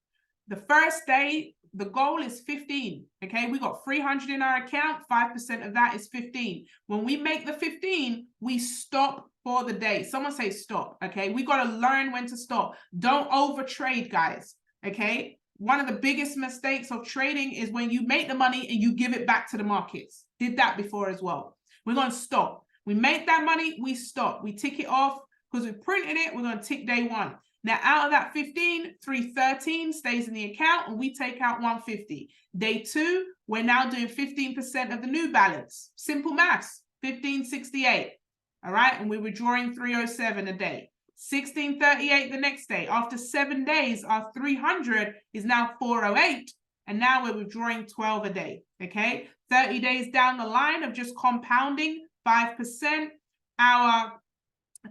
The first day, the goal is 15, okay? We got 300 in our account, 5% of that is 15. When we make the 15, we stop for the day. Someone say stop, okay? We got to learn when to stop. Don't over trade, guys, okay? One of the biggest mistakes of trading is when you make the money and you give it back to the markets. Did that before as well. We're going to stop. We make that money, we stop. We tick it off because we printed it. We're going to tick day one. Now, out of that 15, 313 stays in the account and we take out 150. Day two, we're now doing 15% of the new balance. Simple maths, 1568. All right, and we're withdrawing 307 a day. 1638 the next day. After 7 days, our 300 is now 408. And now we're withdrawing 12 a day, okay? 30 days down the line of just compounding 5%, our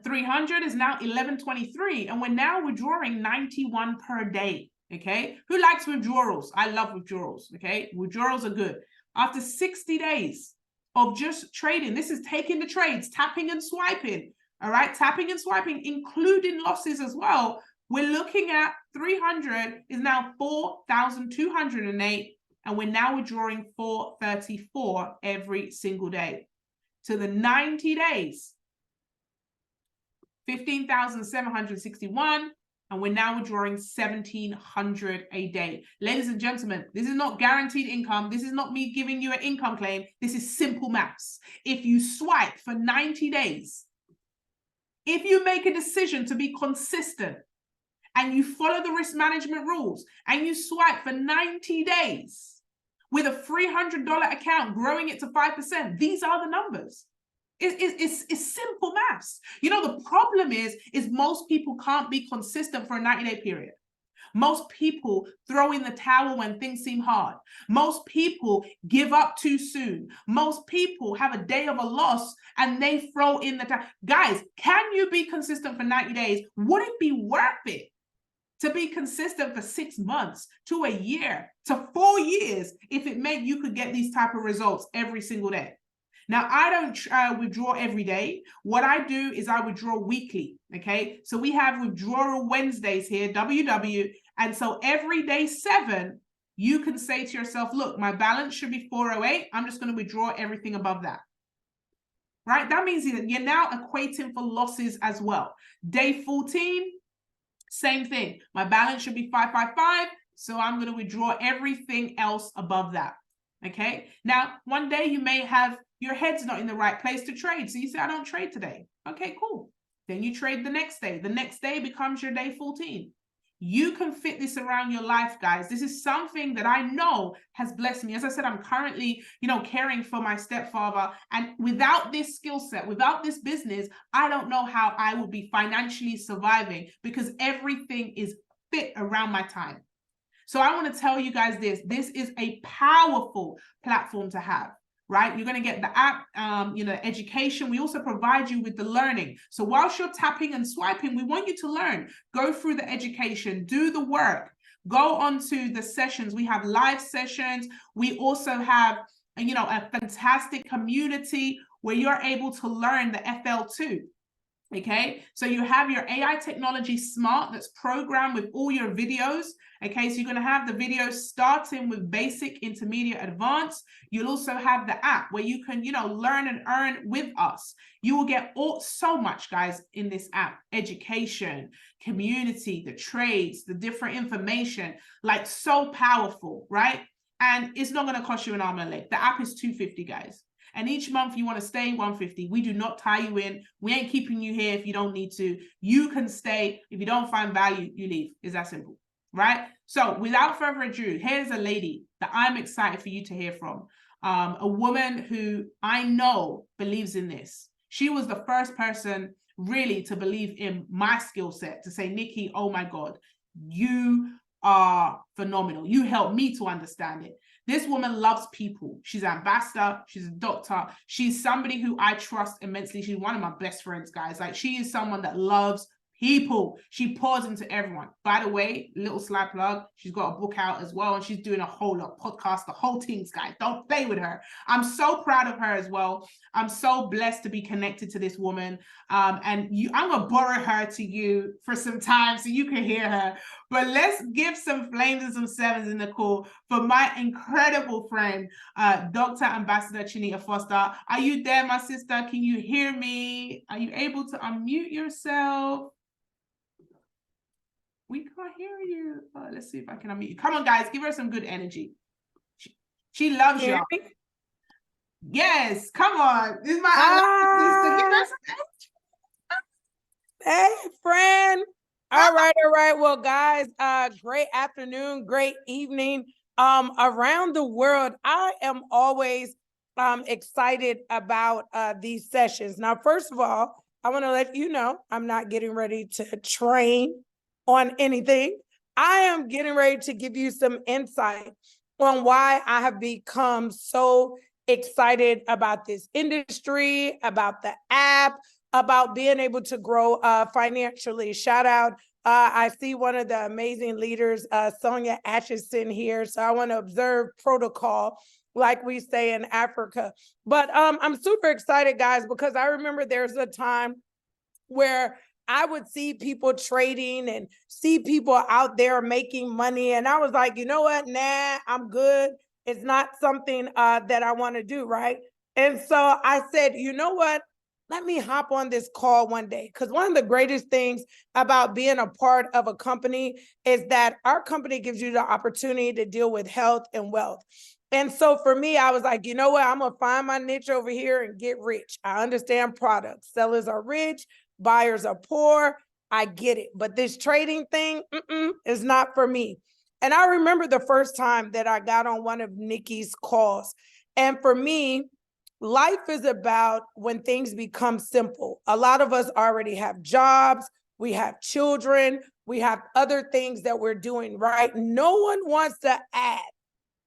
300 is now 1123, and we're now withdrawing 91 per day, okay? Who likes withdrawals? I love withdrawals, okay? Withdrawals are good. After 60 days of just trading, this is taking the trades, tapping and swiping, all right? Tapping and swiping, including losses as well. We're looking at 300 is now 4,208, and we're now withdrawing 434 every single day. To the 90 days, 15,761, and we're now withdrawing 1,700 a day. Ladies and gentlemen, this is not guaranteed income. This is not me giving you an income claim. This is simple maths. If you swipe for 90 days, if you make a decision to be consistent and you follow the risk management rules and you swipe for 90 days with a $300 account, growing it to 5%, these are the numbers. It's simple maths. You know, the problem is most people can't be consistent for a 90-day period. Most people throw in the towel when things seem hard. Most people give up too soon. Most people have a day of a loss and they throw in the towel. Guys, can you be consistent for 90 days? Would it be worth it to be consistent for 6 months, to a year, to 4 years, if it meant you could get these type of results every single day? Now, I don't withdraw every day. What I do is I withdraw weekly, okay? So we have withdrawal Wednesdays here, WW, and so every day 7, you can say to yourself, look, my balance should be 408. I'm just going to withdraw everything above that, right? That means that you're now equating for losses as well. Day 14, same thing. My balance should be 555, so I'm going to withdraw everything else above that, okay? Now, one day you may have your head's not in the right place to trade. So you say, I don't trade today. Okay, cool. Then you trade the next day. The next day becomes your day 14. You can fit this around your life, guys. This is something that I know has blessed me. As I said, I'm currently, caring for my stepfather. And without this skill set, without this business, I don't know how I would be financially surviving, because everything is fit around my time. So I want to tell you guys this. This is a powerful platform to have. Right? You're going to get the app, education. We also provide you with the learning. So whilst you're tapping and swiping, we want you to learn. Go through the education, do the work, go on to the sessions. We have live sessions. We also have, a fantastic community where you're able to learn the FL2. Okay, so you have your AI technology smart that's programmed with all your videos. Okay, so you're going to have the videos starting with basic, intermediate, advanced. You'll also have the app where you can, learn and earn with us. You will get so much, guys, in this app: education, community, the trades, the different information, like so powerful, right? And it's not going to cost you an arm and a leg. The app is $250, guys. And each month you want to stay $150. We do not tie you in. We ain't keeping you here if you don't need to. You can stay. If you don't find value, you leave. It's that simple, right? So without further ado, here's a lady that I'm excited for you to hear from. A woman who I know believes in this. She was the first person really to believe in my skill set, to say, Nikki, oh my God, you are phenomenal. You helped me to understand it. This woman loves people. She's an ambassador. She's a doctor. She's somebody who I trust immensely. She's one of my best friends, guys. Like, she is someone that loves people. She pours into everyone. By the way, little sly plug, she's got a book out as well, and she's doing a whole lot podcast, the whole things, guys. Don't play with her. I'm so proud of her as well. I'm so blessed to be connected to this woman. I'm gonna borrow her to you for some time so you can hear her. But let's give some flames and some sevens in the call for my incredible friend, Dr. Ambassador Chinita Foster. Are you there, my sister? Can you hear me? Are you able to unmute yourself? We can't hear you. Let's see if I can unmute you. Come on, guys, give her some good energy. She loves you. Yes, come on. This is my sister. Give her some energy. Hey, friend. All right. Well, guys, great afternoon, great evening. Around the world, I am always excited about these sessions. Now, first of all, I want to let you know I'm not getting ready to train on anything. I am getting ready to give you some insight on why I have become so excited about this industry, about the app, about being able to grow financially. Shout out. I see one of the amazing leaders, Sonia Atchison here. So I want to observe protocol, like we say in Africa. But I'm super excited, guys, because I remember there's a time where I would see people trading and see people out there making money. And I was like, you know what? Nah, I'm good. It's not something that I want to do, right? And so I said, you know what? Let me hop on this call one day. Because one of the greatest things about being a part of a company is that our company gives you the opportunity to deal with health and wealth. And so for me, I was like, you know what? I'm going to find my niche over here and get rich. I understand products. Sellers are rich. Buyers are poor. I get it. But this trading thing is not for me. And I remember the first time that I got on one of Nikki's calls. And for me, life is about when things become simple. A lot of us already have jobs. We have children. We have other things that we're doing, right? No one wants to add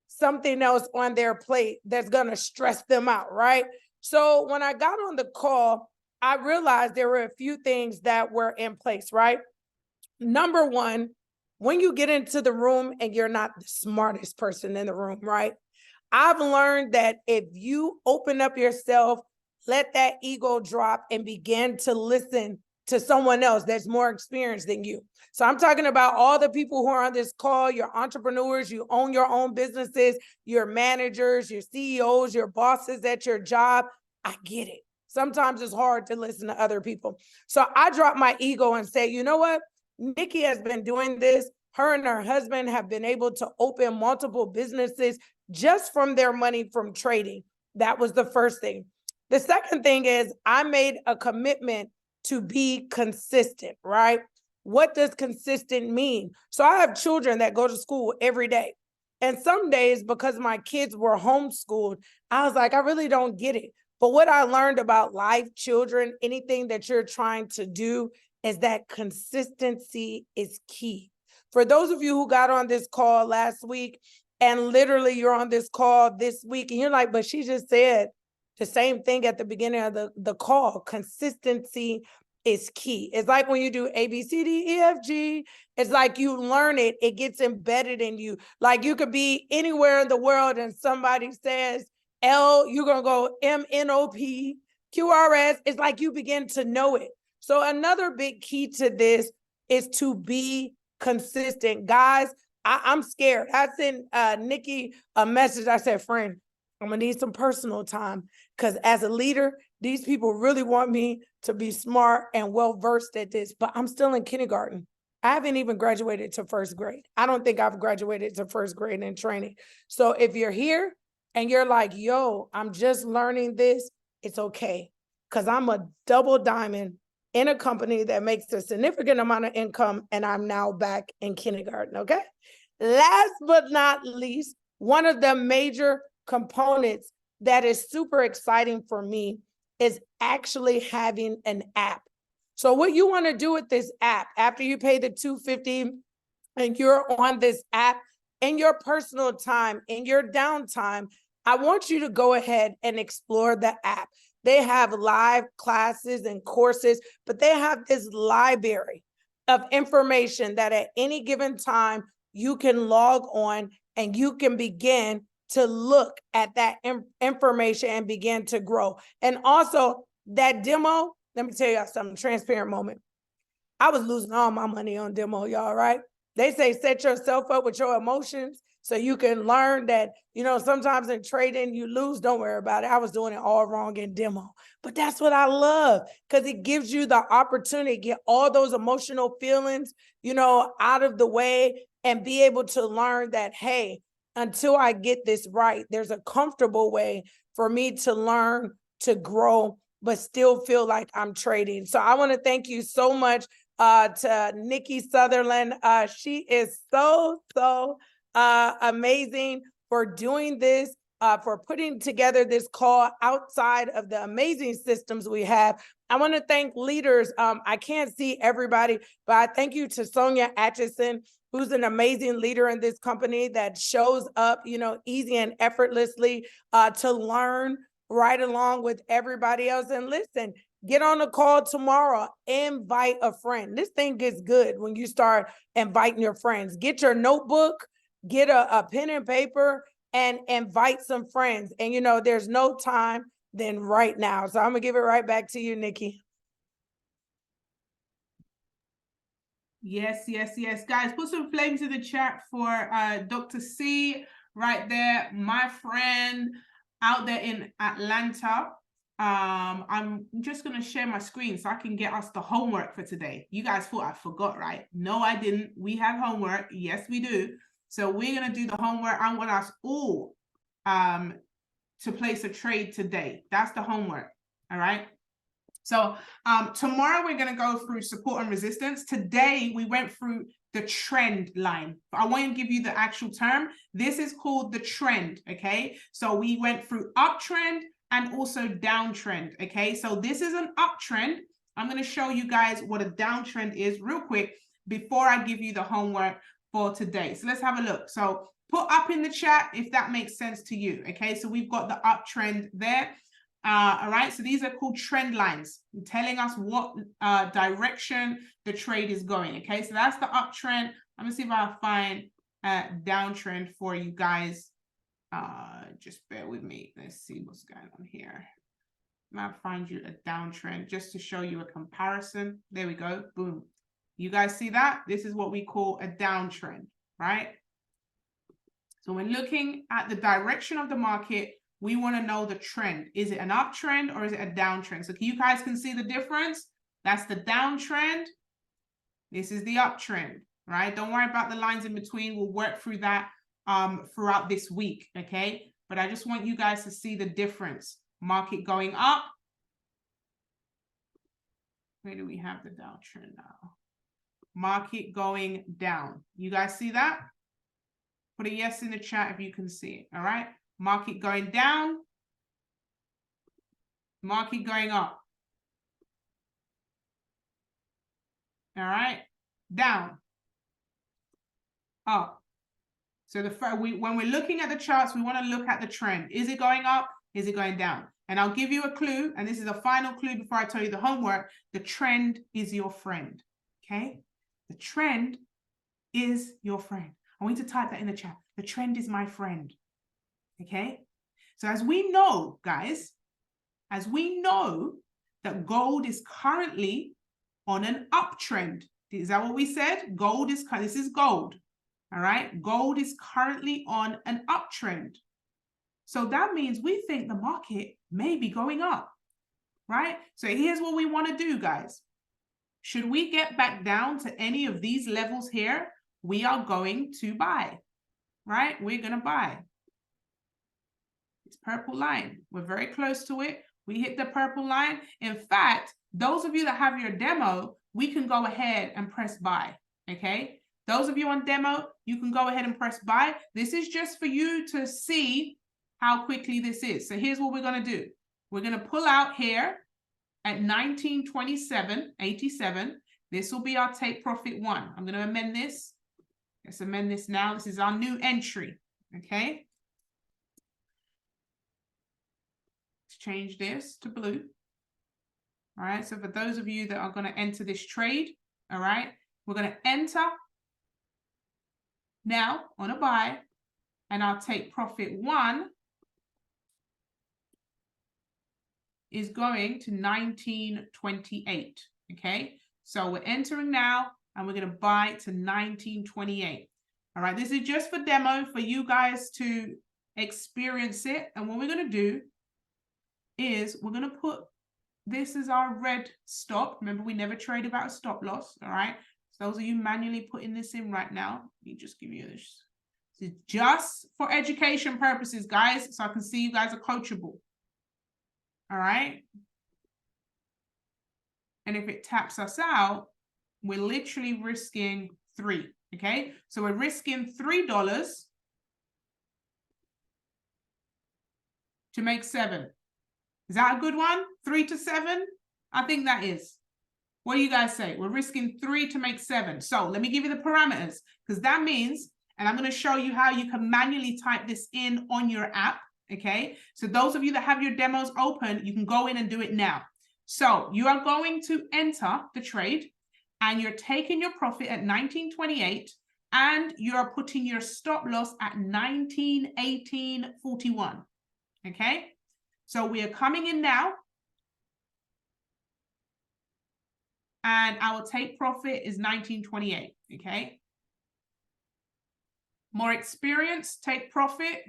something else on their plate that's going to stress them out, right? So when I got on the call, I realized there were a few things that were in place, right? Number one, when you get into the room and you're not the smartest person in the room, right? I've learned that if you open up yourself, let that ego drop and begin to listen to someone else that's more experienced than you. So I'm talking about all the people who are on this call, your entrepreneurs, you own your own businesses, your managers, your CEOs, your bosses at your job. I get it. Sometimes it's hard to listen to other people. So I drop my ego and say, you know what? Nikki has been doing this. Her and her husband have been able to open multiple businesses just from their money from trading. That was the first thing. The second thing is I made a commitment to be consistent, right? What does consistent mean? So I have children that go to school every day. And some days, because my kids were homeschooled, I was like, I really don't get it. But what I learned about life, children, anything that you're trying to do is that consistency is key. For those of you who got on this call last week and literally you're on this call this week and you're like, but she just said the same thing at the beginning of the call. Consistency is key. It's like when you do A, B, C, D, E, F, G. It's like you learn it. It gets embedded in you. Like you could be anywhere in the world and somebody says L, you're going to go M, N, O, P, Q, R, S. It's like you begin to know it. So another big key to this is to be consistent. Guys, I'm scared. I sent Nikki a message. I said, friend, I'm going to need some personal time because as a leader, these people really want me to be smart and well-versed at this, but I'm still in kindergarten. I haven't even graduated to first grade. I don't think I've graduated to first grade in training. So if you're here and you're like, yo, I'm just learning this, it's okay. Because I'm a double diamond in a company that makes a significant amount of income, and I'm now back in kindergarten, okay? Last but not least, one of the major components that is super exciting for me is actually having an app. So what you want to do with this app, after you pay the $250 and you're on this app, in your personal time, in your downtime, I want you to go ahead and explore the app. They have live classes and courses, but they have this library of information that at any given time you can log on and you can begin to look at that information and begin to grow. And also that demo, let me tell you something, transparent moment. I was losing all my money on demo, y'all, right? They say set yourself up with your emotions so you can learn that, you know, sometimes in trading you lose, don't worry about it. I was doing it all wrong in demo. But that's what I love, because it gives you the opportunity to get all those emotional feelings, you know, out of the way and be able to learn that, hey, until I get this right, there's a comfortable way for me to learn, to grow, but still feel like I'm trading. So I want to thank you so much to Nikki Sutherland. She is so amazing for doing this, for putting together this call outside of the amazing systems we have. I want to thank leaders. I can't see everybody, but I thank you to Sonia Atchison, who's an amazing leader in this company that shows up, you know, easy and effortlessly to learn right along with everybody else. And listen, get on a call tomorrow, invite a friend. This thing gets good when you start inviting your friends. Get your notebook, get a pen and paper, and invite some friends. And you know, there's no time than right now. So I'm gonna give it right back to you, Nikki. Yes, yes, yes. Guys, put some flames in the chat for Dr. C right there, my friend out there in Atlanta. I'm just going to share my screen so I can get us the homework for today. You guys thought I forgot, right? No, I didn't. We have homework. Yes, we do. So we're going to do the homework. I want us all to place a trade today. That's the homework. All right. So tomorrow we're going to go through support and resistance. Today we went through the trend line. I won't give you the actual term. This is called the trend. Okay. So we went through uptrend and also downtrend. Okay. So this is an uptrend. I'm going to show you guys what a downtrend is real quick before I give you the homework for today. So let's have a look. So put up in the chat if that makes sense to you. Okay. So we've got the uptrend there. All right, so these are called trend lines, telling us what direction the trade is going. Okay, so that's the uptrend. I'm gonna see if I find a downtrend for you guys. Just bear with me. Let's see what's going on here. I might find you a downtrend just to show you a comparison. There we go. Boom. You guys see that? This is what we call a downtrend, right? So when looking at the direction of the market, we want to know the trend. Is it an uptrend or is it a downtrend? So you guys can see the difference. That's the downtrend. This is the uptrend, right? Don't worry about the lines in between. We'll work through that throughout this week, okay? But I just want you guys to see the difference. Market going up. Where do we have the downtrend now? Market going down. You guys see that? Put a yes in the chat if you can see it, all right? Market going down, market going up. All right, down, up. So when we're looking at the charts, we want to look at the trend. Is it going up? Is it going down? And I'll give you a clue, and this is a final clue before I tell you the homework. The trend is your friend, okay? The trend is your friend. I want you to type that in the chat. The trend is my friend, okay? So as we know, guys, as we know that gold is currently on an uptrend. Is that what we said? Gold is, this is gold, all right? Gold is currently on an uptrend. So that means we think the market may be going up, right? So here's what we want to do, guys. Should we get back down to any of these levels here, we are going to buy, right? We're going to buy. Purple line. We're very close to it. We hit the purple line. In fact, those of you that have your demo, we can go ahead and press buy. Okay. Those of you on demo, you can go ahead and press buy. This is just for you to see how quickly this is. So here's what we're going to do. We're going to pull out here. at 1927.87. This will be our take profit 1. I'm going to amend this. Let's amend this now. This is our new entry. Okay. Let's change this to blue. All right. So for those of you that are going to enter this trade, all right, we're going to enter now on a buy, and our take profit 1 is going to 1928. Okay. So we're entering now, and we're going to buy to 1928. All right, this is just for demo for you guys to experience it. And what we're going to do is we're going to put this as our red stop. Remember, we never trade about a stop loss. All right. So those of you manually putting this in right now, let me just give you this. This is just for education purposes, guys. So I can see you guys are coachable. All right. And if it taps us out, we're literally risking 3. Okay, so we're risking $3 to make 7. Is that a good one? 3 to 7? I think that is. What do you guys say? We're risking 3 to make 7. So let me give you the parameters, because that means, and I'm going to show you how you can manually type this in on your app. Okay, so those of you that have your demos open, you can go in and do it now. So you are going to enter the trade, and you're taking your profit at 1928, and you're putting your stop loss at 1918.41. Okay, so we are coming in now, and our take profit is 1928. Okay, more experienced take profit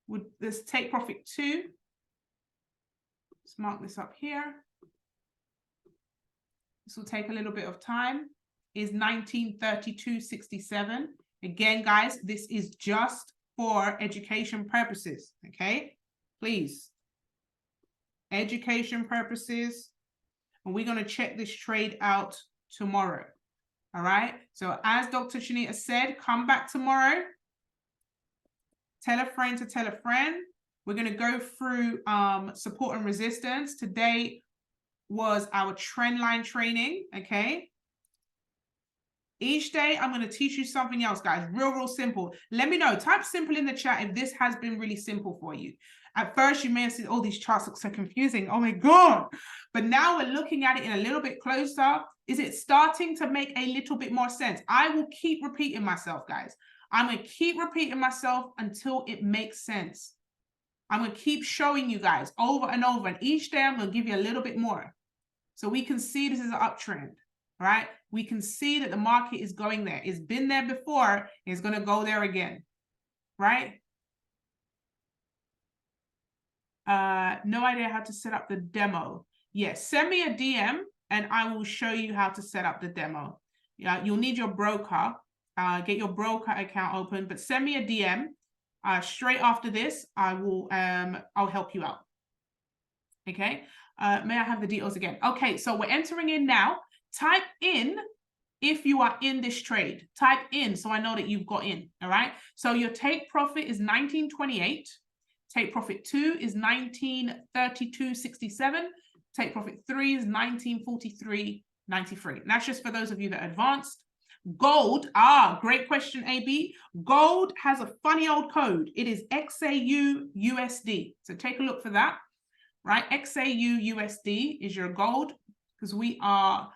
would this take profit 2. Let's mark this up here. This will take a little bit of time, is 1932.67. Again, guys, this is just for education purposes, okay? Please. Education purposes. And we're going to check this trade out tomorrow, all right? So as Dr. Shanita said, come back tomorrow. Tell a friend to tell a friend. We're going to go through support and resistance. Today was our trend line training, okay? Each day, I'm going to teach you something else, guys. Real simple. Let me know. Type simple in the chat if this has been really simple for you. At first, you may have said, oh, these charts look so confusing. Oh, my God. But now we're looking at it in a little bit closer. Is it starting to make a little bit more sense? I will keep repeating myself, guys. I'm going to keep repeating myself until it makes sense. I'm going to keep showing you guys over and over. And each day, I'm going to give you a little bit more. So we can see this is an uptrend, right? We can see that the market is going there. It's been there before. It's going to go there again, right? No idea how to set up the demo. Yes, send me a DM and I will show you how to set up the demo. Yeah, you'll need your broker. Get your broker account open, but send me a DM. Straight after this, I'll help you out. Okay. May I have the details again? Okay, so we're entering in now. Type in if you are in this trade. Type in so I know that you've got in, all right? So your take profit is 1928. Take profit 2 is 1932.67. Take profit 3 is 1943.93. And that's just for those of you that are advanced. Gold, great question, AB. Gold has a funny old code. It is XAU USD. So take a look for that. Right, XAU USD is your gold, because we are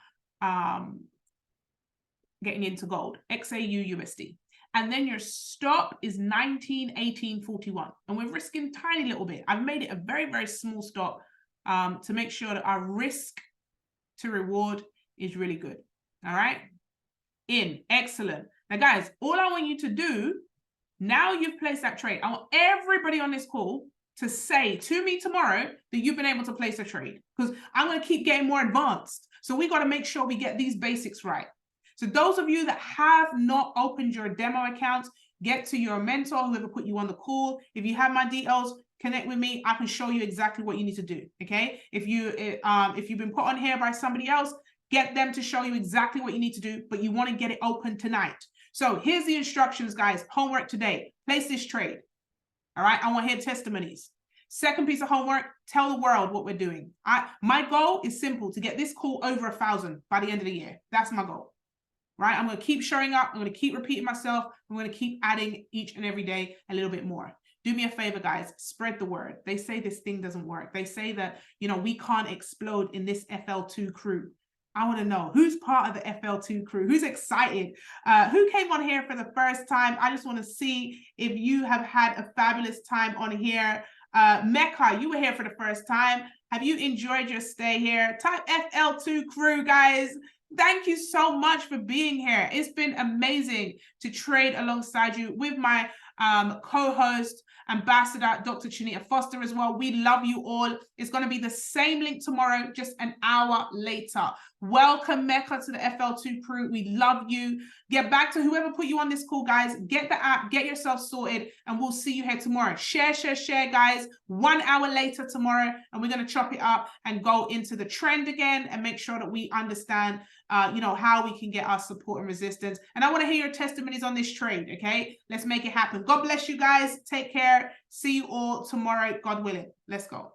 getting into gold. XAU USD, and then your stop is 1918.41, and we're risking tiny little bit. I've made it a very small stop to make sure that our risk to reward is really good. All right, excellent. Now, guys, all I want you to do now you've placed that trade. I want everybody on this call to say to me tomorrow that you've been able to place a trade, because I'm going to keep getting more advanced. So we got to make sure we get these basics right. So those of you that have not opened your demo accounts, get to your mentor, whoever put you on the call. If you have my details, connect with me. I can show you exactly what you need to do. Okay. If you've been put on here by somebody else, get them to show you exactly what you need to do, but you want to get it open tonight. So here's the instructions, guys. Homework today. Place this trade. All right, I want to hear testimonies. Second piece of homework, tell the world what we're doing. My goal is simple, to get this call over 1,000 by the end of the year. That's my goal, right? I'm going to keep showing up. I'm going to keep repeating myself. I'm going to keep adding each and every day a little bit more. Do me a favor, guys, spread the word. They say this thing doesn't work. They say that, you know, we can't explode in this FL2 crew. I want to know who's part of the FL2 crew, who's excited, who came on here for the first time. I just want to see if you have had a fabulous time on here. Mecca, you were here for the first time. Have you enjoyed your stay here? Type FL2 crew, guys. Thank you so much for being here. It's been amazing to trade alongside you with my co-host, Ambassador Dr. Chinita Foster as well. We love you all. It's going to be the same link tomorrow, just an hour later. Welcome, Mecca, to the FL2 crew. We love you. Get back to whoever put you on this call, guys. Get the app, get yourself sorted, and we'll see you here tomorrow. Share, guys. 1 hour later tomorrow, and we're going to chop it up and go into the trend again and make sure that we understand you know, how we can get our support and resistance. And I want to hear your testimonies on this trade, okay? Let's make it happen. God bless you guys. Take care. See you all tomorrow, God willing. Let's go.